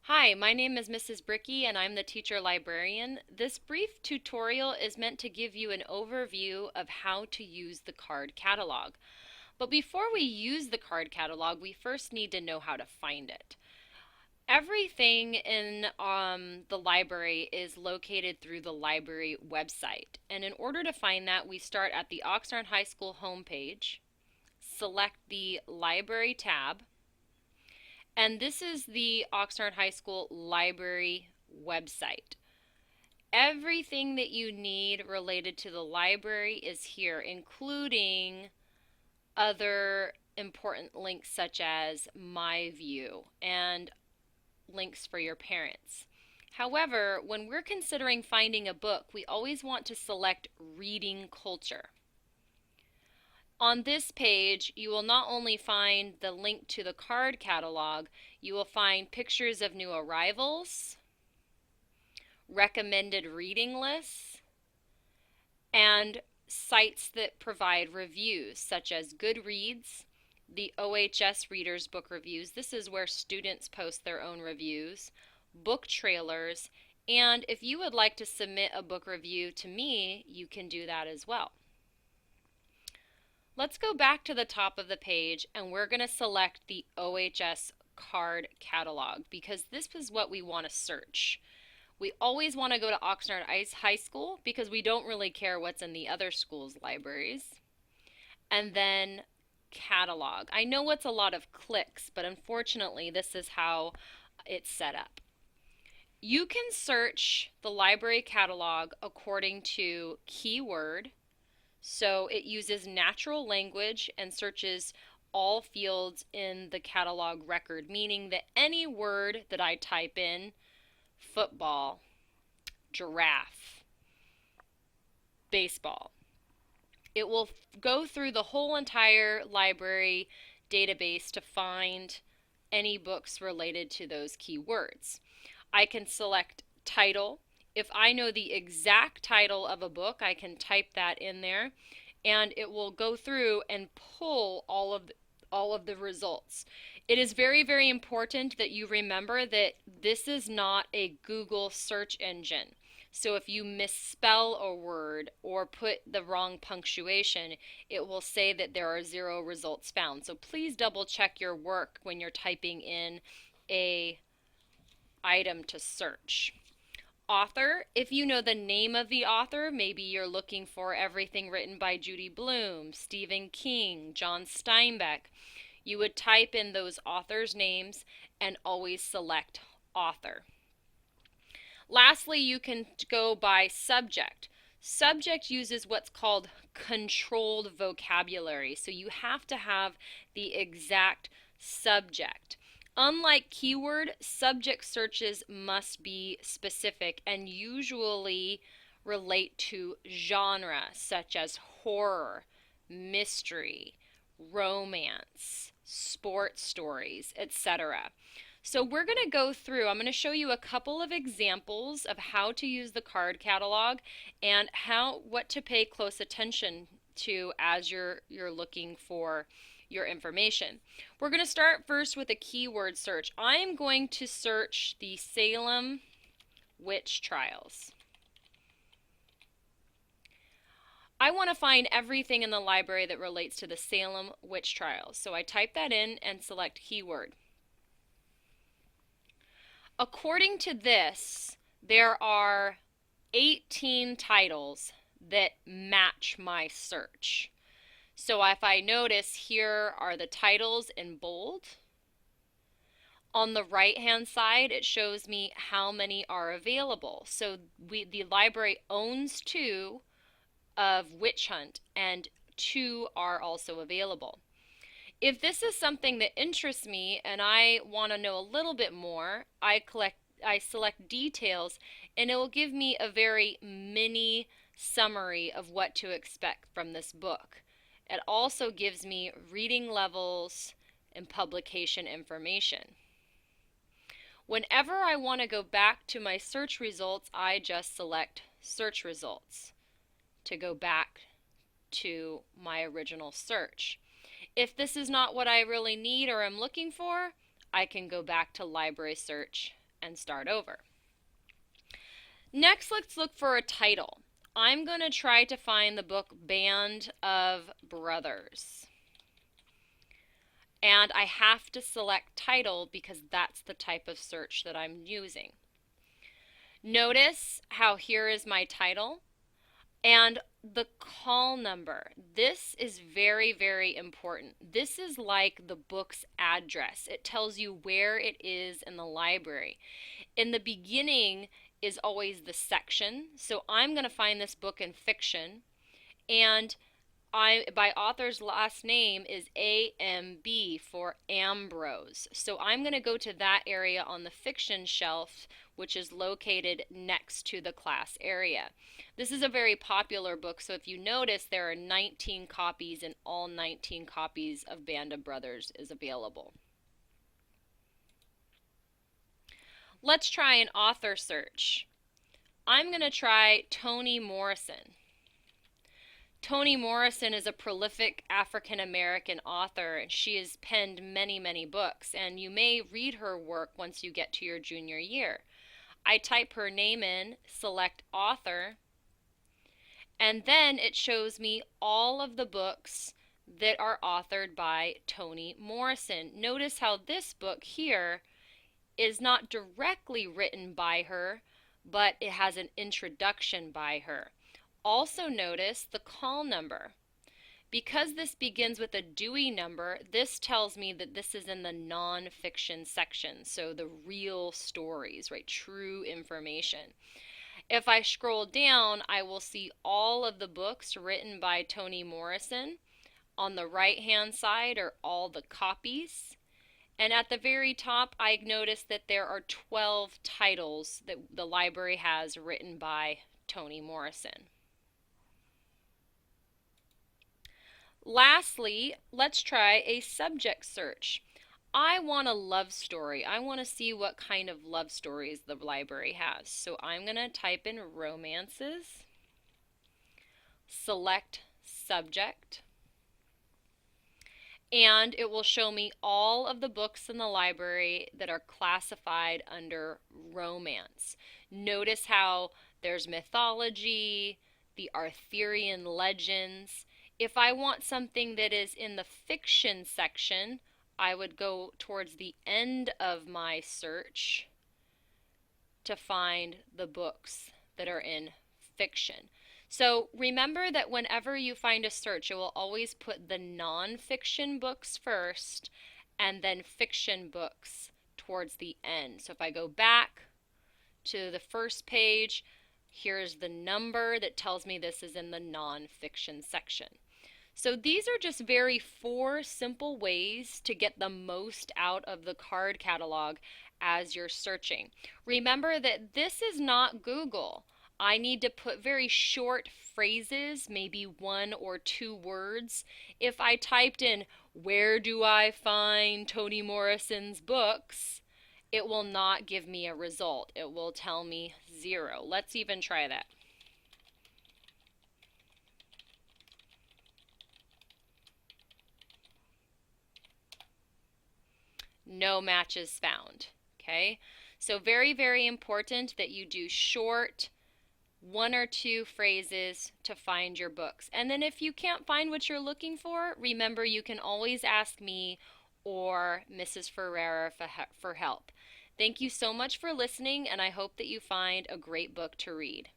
Hi, my name is Mrs. Bricky and I'm the teacher librarian. This brief tutorial is meant to give you an overview of how to use the card catalog. But before we use the card catalog, we first need to know how to find it. Everything in the library is located through the library website. And in order to find that, we start at the Oxnard High School homepage, select the Library tab, and this is the Oxnard High School library website. Everything that you need related to the library is here, including other important links such as My View and links for your parents. However, when we're considering finding a book, we always want to select reading culture. On this page, you will not only find the link to the card catalog, you will find pictures of new arrivals, recommended reading lists, and sites that provide reviews such as Goodreads, the OHS Readers Book Reviews. This is where students post their own reviews, book trailers, and if you would like to submit a book review to me, you can do that as well. Let's go back to the top of the page and we're going to select the OHS Card Catalog because this is what we want to search. We always want to go to Oxnard High School because we don't really care what's in the other schools' libraries. And then catalog. I know it's a lot of clicks, but unfortunately this is how it's set up. You can search the library catalog according to keyword. So it uses natural language and searches all fields in the catalog record, meaning that any word that I type in, football, giraffe, baseball, it will go through the whole entire library database to find any books related to those keywords. I can select title. If I know the exact title of a book, I can type that in there and it will go through and pull all of the results. It is very, very important that you remember that this is not a Google search engine. So if you misspell a word or put the wrong punctuation, it will say that there are 0 results found. So please double check your work when you're typing in a item to search. Author, if you know the name of the author, maybe you're looking for everything written by Judy Blume, Stephen King, John Steinbeck, you would type in those authors' names and always select author. Lastly, you can go by subject. Subject uses what's called controlled vocabulary, so you have to have the exact subject. Unlike keyword, subject searches must be specific and usually relate to genre, such as horror, mystery, romance, sports stories, etc. So we're going to go through, I'm going to show you a couple of examples of how to use the card catalog and what to pay close attention to as you're looking for your information. We're going to start first with a keyword search. I am going to search the Salem witch trials. I want to find everything in the library that relates to the Salem witch trials. So I type that in and select keyword. According to this, there are 18 titles that match my search. So if I notice, here are the titles in bold. On the right hand side, it shows me how many are available. So the library owns 2 of Witch Hunt and 2 are also available. If this is something that interests me and I want to know a little bit more, I select details and it will give me a very mini summary of what to expect from this book. It also gives me reading levels and publication information. Whenever I want to go back to my search results, I just select search results to go back to my original search. If this is not what I really need or am looking for, I can go back to library search and start over. Next, let's look for a title. I'm going to try to find the book Band of Brothers. And I have to select title because that's the type of search that I'm using. Notice how here is my title and the call number. This is very, very important. This is like the book's address. It tells you where it is in the library. In the beginning is always the section. So I'm going to find this book in fiction, and by author's last name is AMB for Ambrose. So I'm going to go to that area on the fiction shelf, which is located next to the class area. This is a very popular book, so if you notice, there are 19 copies, and all 19 copies of Band of Brothers is available. Let's try an author search. I'm going to try Toni Morrison. Toni Morrison is a prolific African-American author, and she has penned many, many books, and you may read her work once you get to your junior year. I type her name in, select author, and then it shows me all of the books that are authored by Toni Morrison. Notice how this book here is not directly written by her, but it has an introduction by her. Also notice the call number. Because this begins with a Dewey number, this tells me that this is in the nonfiction section, so the real stories, right? True information. If I scroll down, I will see all of the books written by Toni Morrison. On the right-hand side are all the copies. And at the very top, I noticed that there are 12 titles that the library has written by Toni Morrison. Lastly, let's try a subject search. I want a love story. I want to see what kind of love stories the library has. So I'm going to type in romances, select subject, and it will show me all of the books in the library that are classified under romance. Notice how there's mythology, the Arthurian legends. If I want something that is in the fiction section, I would go towards the end of my search to find the books that are in fiction. So remember that whenever you find a search, it will always put the non-fiction books first and then fiction books towards the end. So if I go back to the first page, here's the number that tells me this is in the non-fiction section. So these are just four simple ways to get the most out of the card catalog as you're searching. Remember that this is not Google. I need to put very short phrases, maybe 1 or 2 words. If I typed in, "Where do I find Toni Morrison's books?" it will not give me a result. It will tell me 0. Let's even try that. No matches found. Okay, so very, very important that you do short 1 or 2 phrases to find your books. And then if you can't find what you're looking for, remember you can always ask me or Mrs. Ferreira for help. Thank you so much for listening, and I hope that you find a great book to read.